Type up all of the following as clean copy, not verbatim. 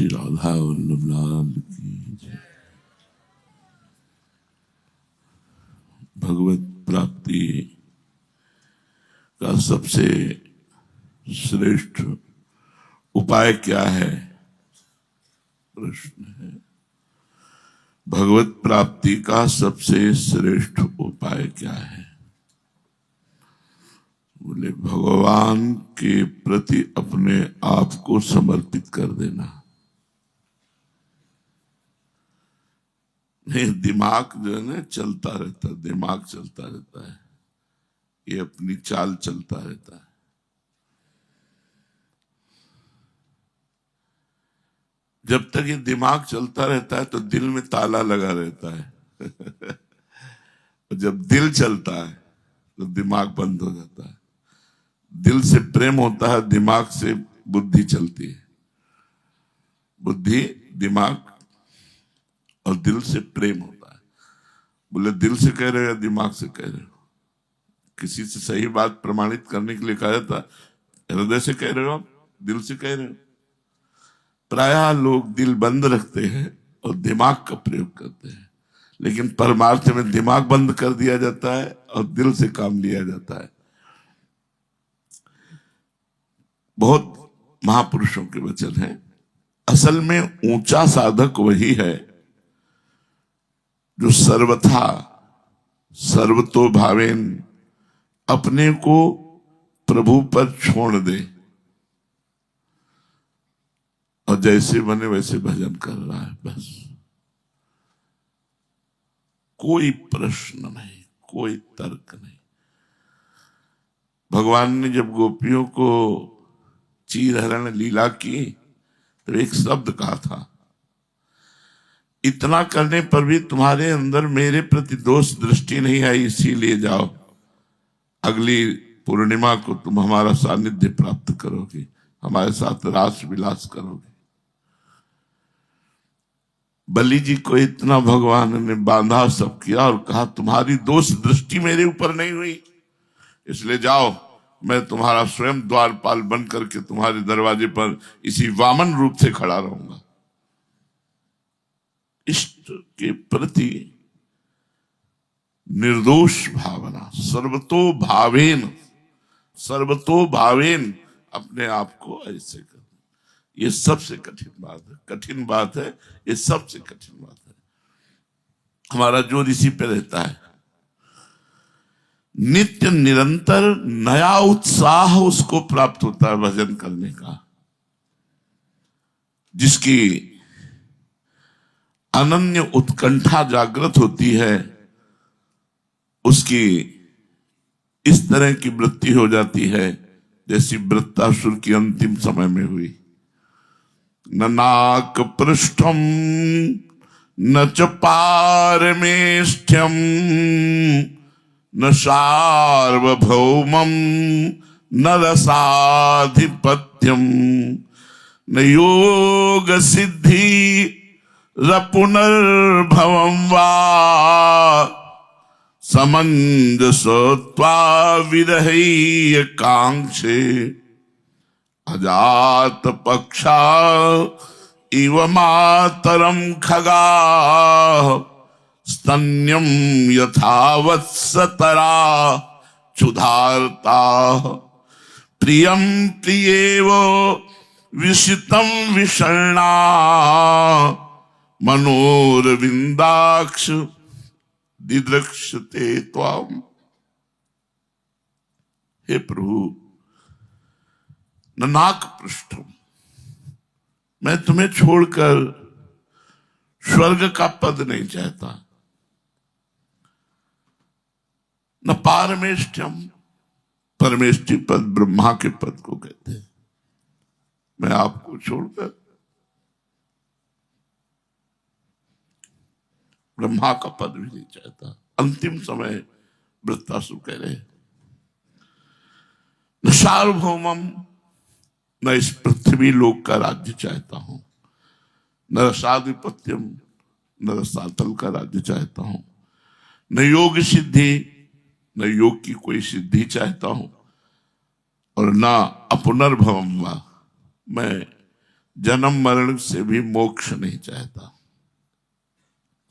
श्री राधा वल्लभ लाल की जय। भगवत प्राप्ति का सबसे श्रेष्ठ उपाय क्या है, प्रश्न है। भगवत प्राप्ति का सबसे श्रेष्ठ उपाय क्या है? बोले भगवान के प्रति अपने आप को समर्पित कर देना। नहीं, दिमाग जो है ना चलता रहता है, दिमाग चलता रहता है, ये अपनी चाल चलता रहता है। जब तक ये दिमाग चलता रहता है तो दिल में ताला लगा रहता है जब दिल चलता है तो दिमाग बंद हो जाता है। दिल से प्रेम होता है, दिमाग से बुद्धि चलती है। बुद्धि, दिमाग और दिल से प्रेम होता है। बोले दिल से कह रहे हो या दिमाग से कह रहे हो? किसी से सही बात प्रमाणित करने के लिए कहा जाता हृदय से कह रहे हो, दिल से कह रहे हो? प्रायः लोग दिल बंद रखते हैं और दिमाग का प्रयोग करते हैं, लेकिन परमार्थ में दिमाग बंद कर दिया जाता है और दिल से काम लिया जाता है। बहुत महापुरुषों के वचन हैं। असल में ऊंचा साधक वही है जो सर्वथा सर्वतो भावेन अपने को प्रभु पर छोड़ दे और जैसे बने वैसे भजन कर रहा है, बस। कोई प्रश्न नहीं, कोई तर्क नहीं। भगवान ने जब गोपियों को चीरहरण लीला की तो एक शब्द कहा था, इतना करने पर भी तुम्हारे अंदर मेरे प्रति दोष दृष्टि नहीं आई, इसीलिए जाओ, अगली पूर्णिमा को तुम हमारा सानिध्य प्राप्त करोगे, हमारे साथ रास विलास करोगे। बलि जी को इतना भगवान ने बांधा, सब किया और कहा तुम्हारी दोष दृष्टि मेरे ऊपर नहीं हुई, इसलिए जाओ, मैं तुम्हारा स्वयं द्वारपाल बन करके तुम्हारे दरवाजे पर इसी वामन रूप से खड़ा रहूंगा। इष्ट के प्रति निर्दोष भावना, सर्वतो भावेन अपने आप को ऐसे कर, ये सबसे कठिन बात है। कठिन बात है, ये सबसे कठिन बात है। हमारा जोर इसी पे रहता है। नित्य निरंतर नया उत्साह उसको प्राप्त होता है भजन करने का, जिसकी अनन्य उत्कंठा जागृत होती है, उसकी इस तरह की वृत्ति हो जाती है जैसी वृत्तासुर की अंतिम समय में हुई। न नाक पृष्ठम न च पारमेष्ठ्यम न सार्वभौमम न रसाधिपत्यम न योग सिद्धि पुनर्भवम वा समंजसत्वा विरहै कांक्षे अजात पक्षा इव मातरम खगा स्तन्यम यथावत्सतरा क्षुधार्ता प्रियम प्रियेव विशितम विषण्णा मनोरविंदाक्ष दिदृक्षते त्वाम। हे प्रभु, न नाक पृष्ठम, मैं तुम्हें छोड़कर स्वर्ग का पद नहीं चाहता, न पारमेष्ठ्यम, परमेष्ठी पद ब्रह्मा के पद को कहते हैं, मैं आपको छोड़कर ब्रह्मा का पद भी नहीं चाहता। अंतिम समय वृत्तासुर कह रहे, न सार्वभौमम, न इस पृथ्वी लोक का राज्य चाहता हूं, न रसाधिपत्यम, न रसातल का राज्य चाहता हूं, न योग सिद्धि, न योग की कोई सिद्धि चाहता हूं, और न अपुनर्भवम वा, मैं जन्म मरण से भी मोक्ष नहीं चाहता।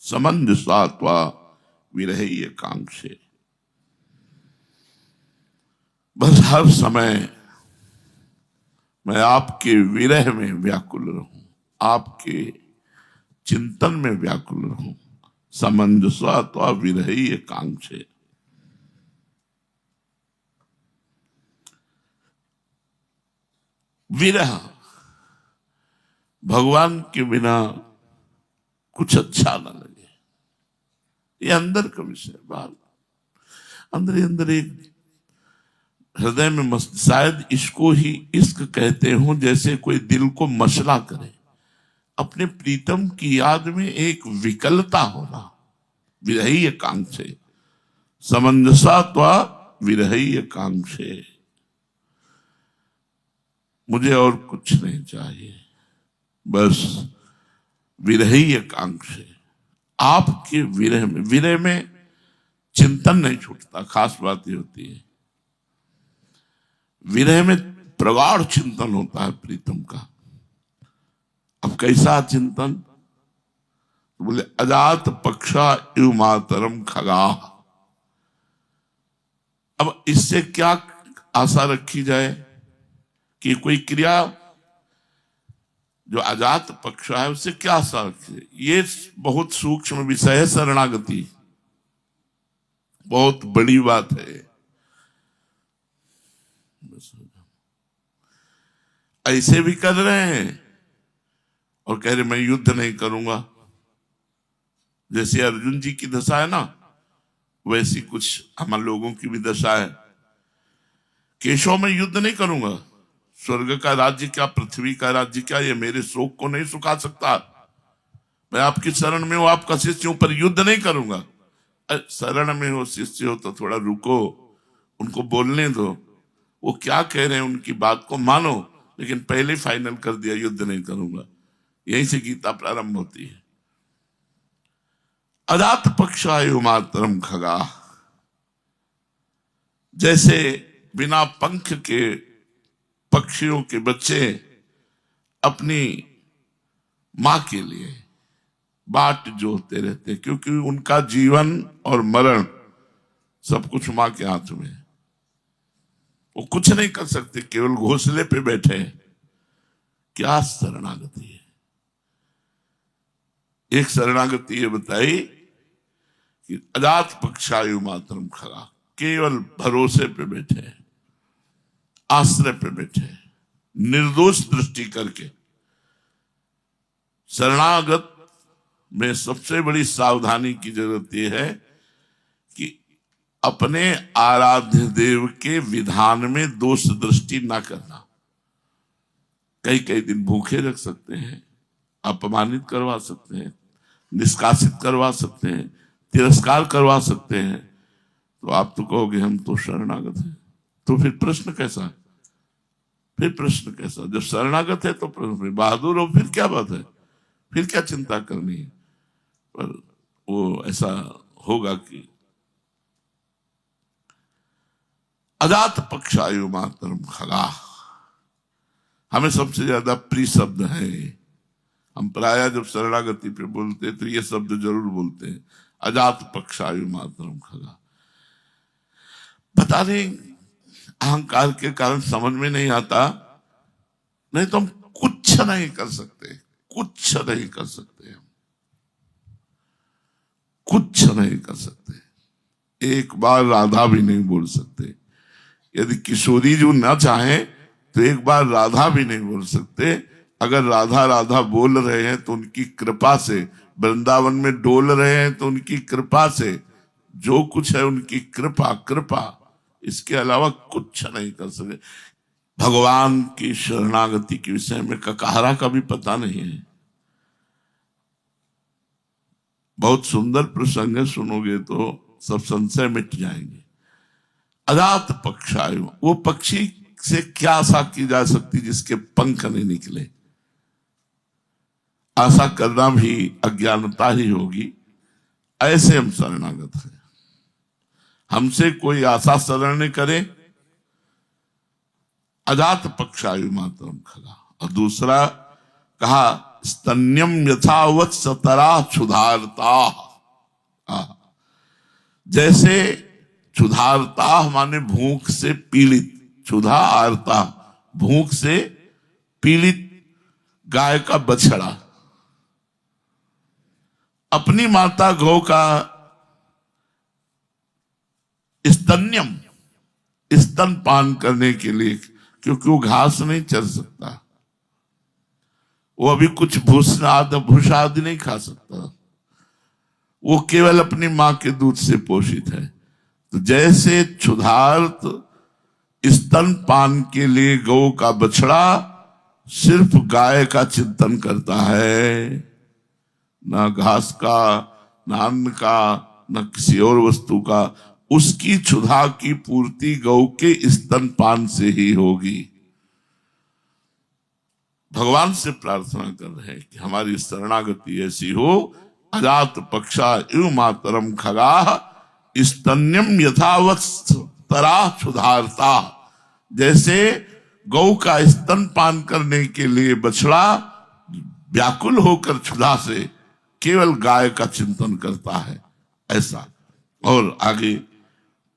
समंजसात्वा विरही एकांक्षे, बस हर समय मैं आपके विरह में व्याकुल रहूं, आपके चिंतन में व्याकुल रहूं। समंजसात्वा विरही एकांक्षे। विरह, भगवान के बिना कुछ अच्छा ना लगे, ये अंदर का विषय। बाहर अंदर ही अंदर एक हृदय में मस्त, शायद इसको ही इश्क कहते हो, जैसे कोई दिल को मसला करे, अपने प्रीतम की याद में एक विकलता होना। विरही एकांक्षे, समंजसात्वा विरही एकांक्षे। मुझे और कुछ नहीं चाहिए, बस विरही एकांक्षे। आपके विरह में चिंतन नहीं छूटता। खास बात ये होती है, विरह में प्रगाढ़ चिंतन होता है प्रीतम का। अब कैसा चिंतन? तो बोले अजात पक्षा इव मातरम खगा। अब इससे क्या आशा रखी जाए कि कोई क्रिया जो अजात पक्ष है उससे क्या आशा रखी जाए? ये बहुत सूक्ष्म विषय है। शरणागति बहुत बड़ी बात है। ऐसे भी कर रहे हैं और कह रहे मैं युद्ध नहीं करूंगा। जैसे अर्जुन जी की दशा है ना, वैसी कुछ हम लोगों की भी दशा है। केशव में युद्ध नहीं करूंगा, स्वर्ग का राज्य क्या, पृथ्वी का राज्य क्या, ये मेरे शोक को नहीं सुखा सकता। मैं आपकी शरण में हूं, आपका शिष्य हूं, पर युद्ध नहीं करूंगा। शरण में हो, शिष्य हो तो थोड़ा रुको, उनको बोलने दो, वो क्या कह रहे हैं उनकी बात को मानो, लेकिन पहले फाइनल कर दिया युद्ध नहीं करूंगा। यहीं से गीता प्रारंभ होती है। अजात पक्षायु मातरम खगा। जैसे बिना पंख के पक्षियों के बच्चे अपनी मां के लिए बाट जोहते रहते, क्योंकि उनका जीवन और मरण सब कुछ मां के हाथ में है। वो कुछ नहीं कर सकते, केवल घोंसले पे बैठे हैं। क्या शरणागति है! एक शरणागति ये बताई कि अजात पक्षायु मातरम खगा, केवल भरोसे पे बैठे हैं, आश्रय पे बैठे हैं, निर्दोष दृष्टि करके। शरणागत में सबसे बड़ी सावधानी की जरूरत यह है कि अपने आराध्य देव के विधान में दोष दृष्टि ना करना। कई कई दिन भूखे रख सकते हैं, अपमानित करवा सकते हैं, निष्कासित करवा सकते हैं, तिरस्कार करवा सकते हैं। तो आप तो कहोगे हम तो शरणागत हैं। तो फिर प्रश्न कैसा है? फिर प्रश्न कैसा? जब शरणागत है तो प्रश्न, बहादुर हो फिर क्या बात है, फिर क्या चिंता करनी है? पर वो ऐसा होगा कि अजात पक्षायु मातरम खगा हमें सबसे ज्यादा प्रिय शब्द है। हम प्राय जब शरणागति पे बोलते तो ये शब्द जरूर बोलते हैं, अजात पक्षायु मातरम खगा। पता नहीं अहंकार के कारण समझ में नहीं आता, नहीं तो हम कुछ नहीं कर सकते, कुछ नहीं कर सकते, कुछ नहीं कर सकते। एक बार राधा भी नहीं बोल सकते। यदि किशोरी जी ना चाहे तो एक बार राधा भी नहीं बोल सकते। अगर राधा राधा बोल रहे हैं तो उनकी कृपा से, वृंदावन में डोल रहे हैं तो उनकी कृपा से, जो कुछ है उनकी कृपा, कृपा, इसके अलावा कुछ नहीं कर सके। भगवान की शरणागति के विषय में ककाहरा का भी पता नहीं है। बहुत सुंदर प्रसंग है, सुनोगे तो सब संशय मिट जाएंगे। अजात पक्षायु, वो पक्षी से क्या आशा की जा सकती जिसके पंख नहीं निकले? आशा करना भी अज्ञानता ही होगी। ऐसे हम शरणागत हैं। हमसे कोई आशा शरण न करे। अजात पक्षायु मातरम खगा। और दूसरा, कहा स्तन्यम यथावत सतरा क्षुधारता। जैसे क्षुधारता माने भूख से पीड़ित, क्षुधा आरता भूख से पीड़ित गाय का बछड़ा अपनी माता गौ का स्तन्यम स्तन पान करने के लिए, क्योंकि वो घास नहीं चर सकता, वो अभी कुछ भूसा आदि नहीं खा सकता, वो केवल अपनी मां के दूध से पोषित है। तो जैसे क्षुधार्त स्तन पान के लिए गौ का बछड़ा सिर्फ गाय का चिंतन करता है, ना घास का, ना अन्न का, न किसी और वस्तु का, उसकी क्षुधा की पूर्ति गौ के स्तन पान से ही होगी। भगवान से प्रार्थना कर रहे हैं कि हमारी शरणागति ऐसी हो, अजात पक्षा इव मातरम खगा स्तन्यम यथावत तरा क्षुधारता। जैसे गौ का स्तन पान करने के लिए बछड़ा व्याकुल होकर क्षुधा से केवल गाय का चिंतन करता है, ऐसा। और आगे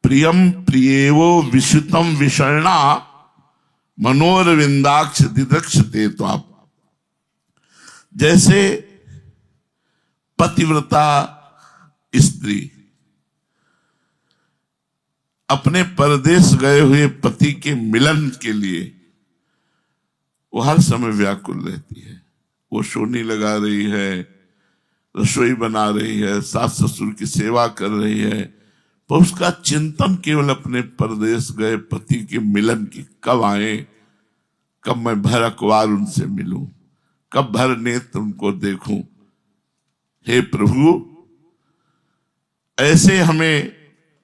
प्रियम प्रियेवो विशुतम विषणा मनोरविंदाक्ष दिदक्षते। तो आप जैसे पतिव्रता स्त्री अपने परदेश गए हुए पति के मिलन के लिए वो हर समय व्याकुल रहती है, वो सोनी लगा रही है, रसोई बना रही है, सास ससुर की सेवा कर रही है, पर उसका चिंतन केवल अपने परदेश गए पति के मिलन की, कब आए, कब मैं भर अखबार उनसे मिलूं, कब भर नेत्र उनको देखूं। हे प्रभु, ऐसे हमें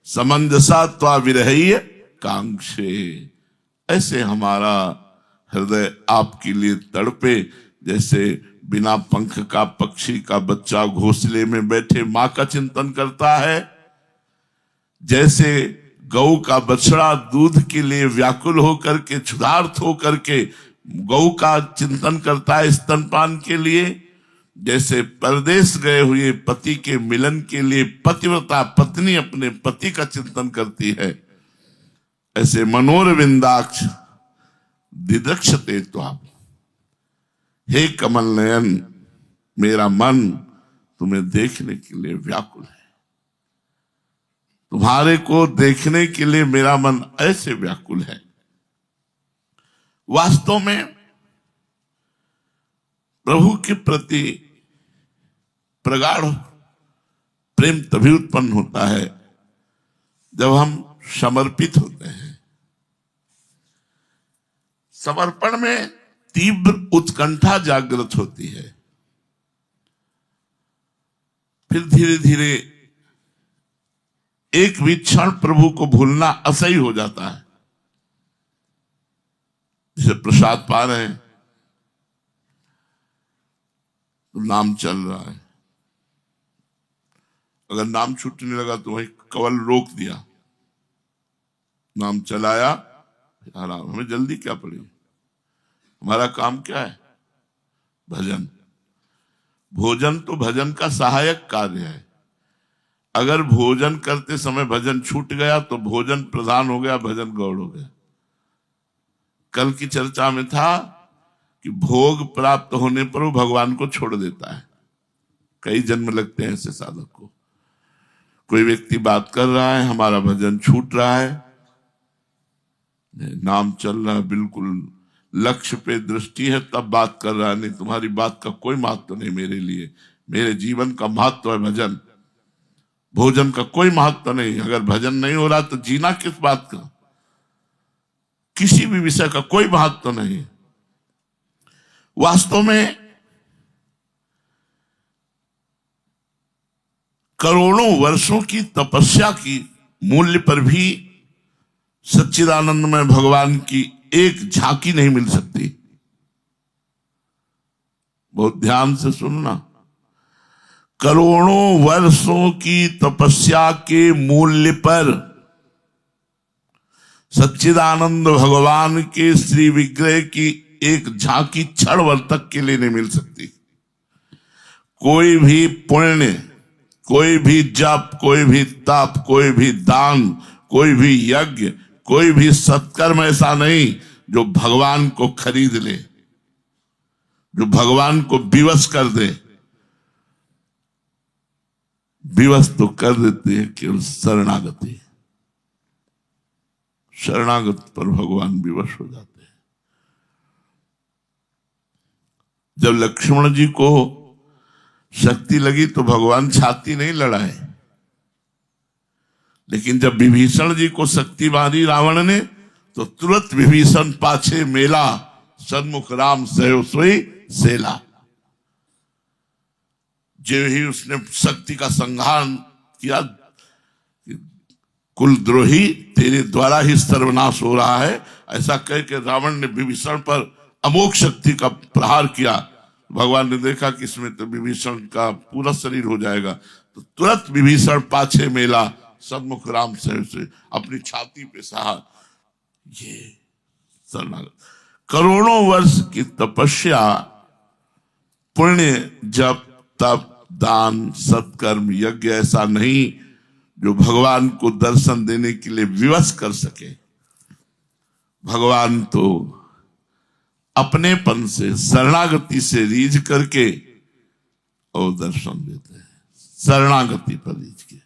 समंजसा त्वा विरहय कांक्षे, ऐसे हमारा हृदय आपके लिए तड़पे, जैसे बिना पंख का पक्षी का बच्चा घोंसले में बैठे मां का चिंतन करता है, जैसे गौ का बछड़ा दूध के लिए व्याकुल होकर के, क्षुधार्त होकर के गौ का चिंतन करता है स्तनपान के लिए, जैसे परदेश गए हुए पति के मिलन के लिए पतिव्रता पत्नी अपने पति का चिंतन करती है, ऐसे मनोरविंदाक्ष दिदक्षते। तो आप, हे कमल नयन, मेरा मन तुम्हें देखने के लिए व्याकुल है, तुम्हारे को देखने के लिए मेरा मन ऐसे व्याकुल है। वास्तव में प्रभु के प्रति प्रगाढ़ प्रेम तभी उत्पन्न होता है जब हम समर्पित होते हैं। समर्पण में तीव्र उत्कंठा जागृत होती है, फिर धीरे धीरे एक भी क्षण प्रभु को भूलना असह्य हो जाता है। जैसे प्रसाद पा रहे हैं तो नाम चल रहा है, अगर नाम छूटने लगा तो वही कवल रोक दिया, नाम चलाया, आराम। हमें जल्दी क्या पड़ी, हमारा काम क्या है, भजन। भोजन तो भजन का सहायक कार्य है। अगर भोजन करते समय भजन छूट गया तो भोजन प्रधान हो गया, भजन गौड़ हो गया। कल की चर्चा में था कि भोग प्राप्त होने पर वो भगवान को छोड़ देता है। कई जन्म लगते हैं ऐसे साधक को। कोई व्यक्ति बात कर रहा है, हमारा भजन छूट रहा है, नाम चल रहा है, बिल्कुल लक्ष्य पे दृष्टि है, तब बात कर रहा है। नहीं, तुम्हारी बात का कोई महत्व नहीं मेरे लिए, मेरे जीवन का महत्व है भजन, भोजन का कोई महत्व नहीं। अगर भजन नहीं हो रहा तो जीना किस बात का, किसी भी विषय का कोई महत्व नहीं। वास्तव में करोड़ों वर्षों की तपस्या की मूल्य पर भी सच्चिदानंदमय भगवान की एक झांकी नहीं मिल सकती। बहुत ध्यान से सुनना, करोड़ों वर्षों की तपस्या के मूल्य पर सच्चिदानंद भगवान के श्री विग्रह की एक झांकी क्षण भर तक के लिए नहीं मिल सकती। कोई भी पुण्य, कोई भी जप, कोई भी तप, कोई भी दान, कोई भी यज्ञ, कोई भी सत्कर्म ऐसा नहीं जो भगवान को खरीद ले, जो भगवान को विवश कर दे। विवश तो कर देती है केवल शरणागति। शरणागत पर भगवान विवश हो जाते हैं। जब लक्ष्मण जी को शक्ति लगी तो भगवान छाती नहीं लड़ाए, लेकिन जब विभीषण जी को शक्ति मारी रावण ने तो तुरंत विभीषण पाछे मेला, सन्मुख राम सहयो सोई सेला। जो ही उसने शक्ति का संहार किया, कुलद्रोही तेरे द्वारा ही सर्वनाश हो रहा है, ऐसा कह के रावण ने विभीषण पर अमोघ शक्ति का प्रहार किया। भगवान ने देखा कि इसमें तो विभीषण का पूरा शरीर हो जाएगा, तो तुरंत विभीषण पाछे मेला, सन्मुख राम से अपनी छाती पे सहा। ये शरणागत करोड़ों वर्ष की तपस्या, पुण्य, जप, तप, दान, सत्कर्म, यज्ञ ऐसा नहीं जो भगवान को दर्शन देने के लिए विवश कर सके। भगवान तो अपनेपन से, शरणागति से रीझ करके और दर्शन देते हैं। शरणागति पर रीझ के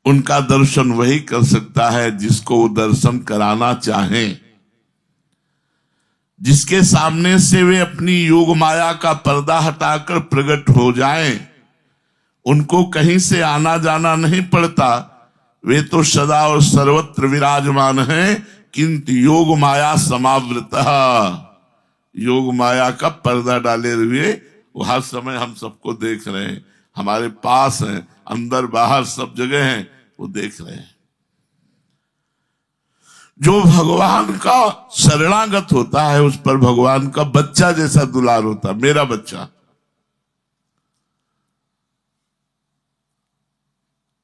उनका दर्शन वही कर सकता है जिसको वो दर्शन कराना चाहें, जिसके सामने से वे अपनी योग माया का पर्दा हटाकर प्रकट हो जाएं। उनको कहीं से आना जाना नहीं पड़ता, वे तो सदा और सर्वत्र विराजमान हैं, किंतु योग माया समावृत। योग माया का पर्दा डाले हुए वो हर समय हम सबको देख रहे हैं, हमारे पास हैं, अंदर बाहर सब जगह हैं, वो देख रहे हैं। जो भगवान का शरणागत होता है उस पर भगवान का बच्चा जैसा दुलार होता है। मेरा बच्चा,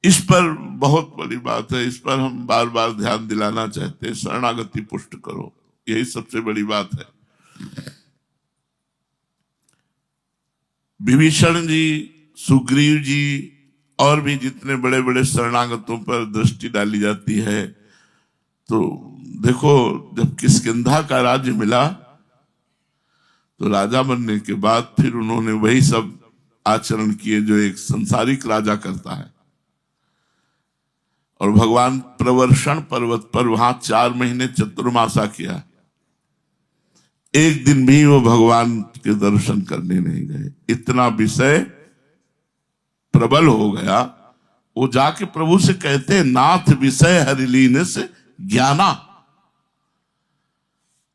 इस पर बहुत बड़ी बात है, इस पर हम बार बार ध्यान दिलाना चाहते हैं। शरणागति पुष्ट करो, यही सबसे बड़ी बात है। विभीषण जी, सुग्रीव जी और भी जितने बड़े बड़े शरणागतों पर दृष्टि डाली जाती है, तो देखो जब किष्किंधा का राज्य मिला तो राजा बनने के बाद फिर उन्होंने वही सब आचरण किए जो एक संसारिक राजा करता है। और भगवान प्रवर्षण पर्वत पर वहां 4 महीने चतुर्मासा किया, एक दिन भी वो भगवान के दर्शन करने नहीं गए। इतना विषय प्रबल हो गया, वो जाके प्रभु से कहते हैं, नाथ विषय हरिलीन से ज्ञाना।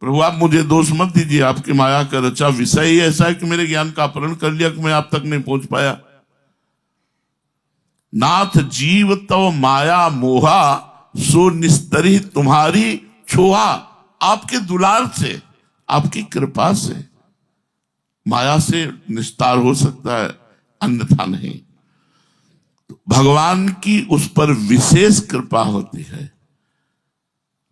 प्रभु आप मुझे दोष मत दीजिए, आपकी माया का रचा विषय ही ऐसा है कि मेरे ज्ञान का अपहरण कर लिया कि मैं आप तक नहीं पहुंच पाया। नाथ जीव तो माया मोहा, सो निस्तरी तुम्हारी छोहा। आपके दुलार से, आपकी कृपा से माया से निस्तार हो सकता है, अन्यथा नहीं। भगवान की उस पर विशेष कृपा होती है।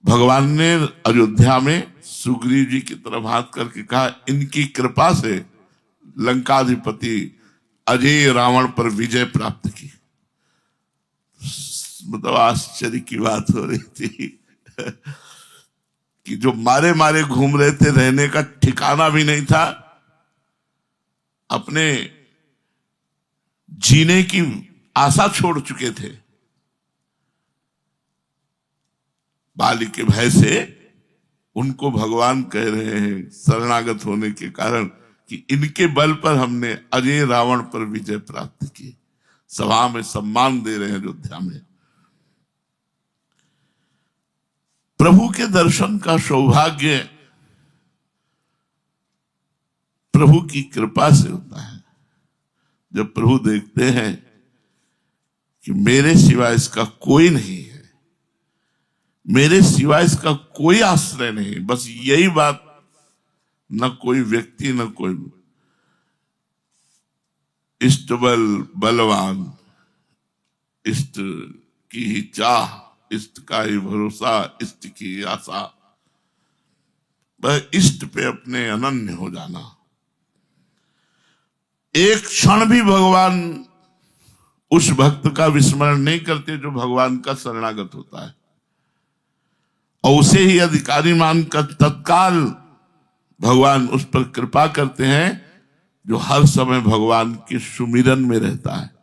भगवान ने अयोध्या में सुग्रीव जी की तरफ हाथ करके कहा, इनकी कृपा से लंकाधिपति अजय रावण पर विजय प्राप्त की। मतलब आश्चर्य की बात हो रही थी कि जो मारे मारे घूम रहे थे, रहने का ठिकाना भी नहीं था, अपने जीने की आशा छोड़ चुके थे, बाली के भय से उनको भगवान कह रहे हैं शरणागत होने के कारण कि इनके बल पर हमने अजय रावण पर विजय प्राप्त की। सभा में सम्मान दे रहे हैं अयोध्या में। प्रभु के दर्शन का सौभाग्य प्रभु की कृपा से होता है। जब प्रभु देखते हैं कि मेरे सिवा इसका कोई नहीं है, मेरे सिवा इसका कोई आश्रय नहीं, बस यही बात, न कोई व्यक्ति न कोई इष्ट बल बलवान, इष्ट की ही चाह, इष्ट का ही भरोसा, इष्ट की आशा। वह इष्ट पे अपने अनन्य हो जाना। एक क्षण भी भगवान उस भक्त का विस्मरण नहीं करते जो भगवान का शरणागत होता है, और उसे ही अधिकारी मानकर तत्काल भगवान उस पर कृपा करते हैं जो हर समय भगवान के सुमिरन में रहता है।